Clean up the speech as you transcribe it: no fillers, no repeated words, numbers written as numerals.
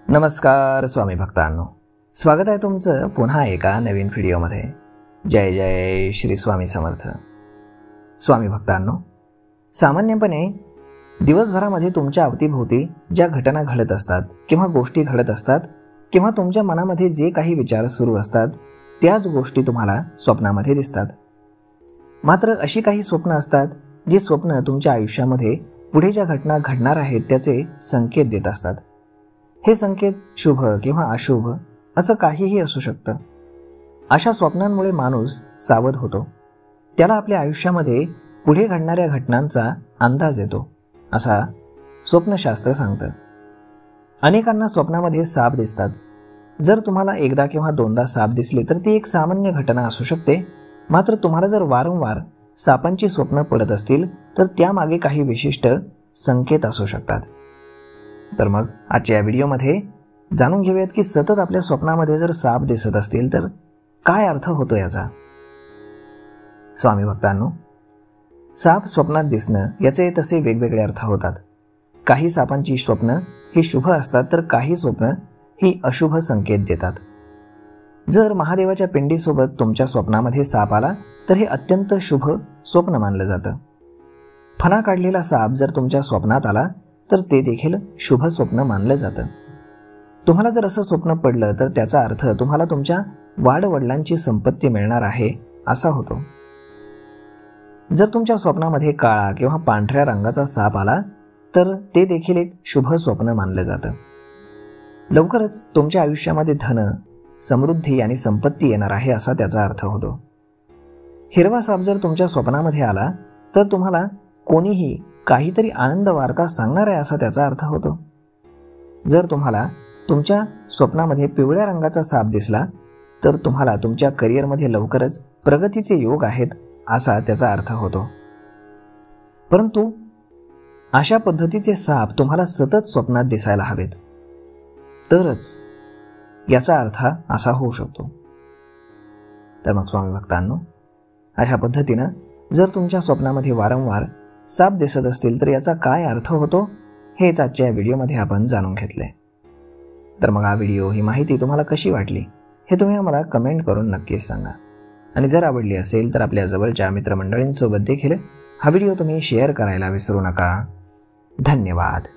नमस्कार स्वामी भक्तांनो, स्वागत आहे तुमचं पुन्हा एका नवीन व्हिडिओमध्ये। जय जय श्री स्वामी समर्थ। स्वामी भक्तांनो, सामान्यपणे दिवसभरामध्ये तुमच्या अवतीभोवती ज्या घटना घडत असतात किंवा गोष्टी घडत असतात किंवा तुमच्या मनामध्ये जे काही विचार सुरू असतात त्याच गोष्टी तुम्हाला स्वप्नामध्ये दिसतात। मात्र अशी काही स्वप्न असतात जी स्वप्न तुमच्या आयुष्यामध्ये पुढे ज्या घटना घडणार आहेत त्याचे संकेत देत असतात। हे संकेत शुभ किंवा अशुभ असं काहीही असू शकतं। अशा स्वप्नांमुळे माणूस सावध होतो, त्याला आपल्या आयुष्यामध्ये पुढे घडणाऱ्या घटनांचा अंदाज येतो असा स्वप्नशास्त्र सांगतं। अनेकांना स्वप्नामध्ये साप दिसतात। जर तुम्हाला एकदा किंवा दोनदा साप दिसले तर ती एक सामान्य घटना असू शकते, मात्र तुम्हाला जर वारंवार सापांची स्वप्न पडत असतील तर त्यामागे काही विशिष्ट संकेत असू शकतात। तर मग आजच्या या व्हिडिओमध्ये जाणून घेऊयात की सतत आपल्या स्वप्नामध्ये जर साप दिसत असतील तर काय अर्थ होतो याचा। स्वामी भक्तांनो, साप स्वप्नात दिसणं याचे तसे वेगवेगळे अर्थ होतात। काही सापांची स्वप्न ही शुभ असतात तर काही स्वप्न ही अशुभ संकेत देतात। जर महादेवाच्या पिंडीसोबत तुमच्या स्वप्नामध्ये साप आला तर हे अत्यंत शुभ स्वप्न मानलं जातं। फणा काढलेला साप जर तुमच्या स्वप्नात आला तर ते देखील शुभ स्वप्न मानलं जातं। तुम्हाला जर असं स्वप्न पडलं तर त्याचा अर्थ तुम्हाला तुमच्या वाडवडिलांची संपत्ती मिळणार आहे असा होतो। जर तुमच्या स्वप्नामध्ये काळा किंवा पांढऱ्या रंगाचा साप आला तर ते देखील एक शुभ स्वप्न मानलं जातं। लवकरच तुमच्या आयुष्यामध्ये धन, समृद्धी आणि संपत्ती येणार आहे असा त्याचा अर्थ होतो। हिरवा साप जर तुमच्या स्वप्नामध्ये आला तर तुम्हाला कोणीही काहीतरी आनंद वार्ता सांगणार आहे असा त्याचा अर्थ होतो। जर तुम्हाला तुमच्या स्वप्नामध्ये पिवळ्या रंगाचा साप दिसला तर तुम्हाला तुमच्या करिअरमध्ये लवकरच प्रगतीचे योग आहेत असा त्याचा अर्थ होतो। परंतु अशा पद्धतीचे साप तुम्हाला सतत स्वप्नात दिसायला हवेत, तरच याचा अर्थ असा होऊ शकतो। तर मग स्वामी भक्तांनो, अशा पद्धतीनं जर तुमच्या स्वप्नामध्ये वारंवार साप दिसत असतील तर याचा काय अर्थ होतो हेच आजच्या व्हिडिओमध्ये आपण जाणून घेतले। तर मग हा व्हिडिओ, ही माहिती तुम्हाला कशी वाटली हे तुम्ही आम्हाला कमेंट करून नक्कीच सांगा। आणि जर आवडली असेल तर आपल्या जवळच्या मित्रमंडळींसोबत देखील हा व्हिडिओ तुम्ही शेअर करायला विसरू नका। धन्यवाद।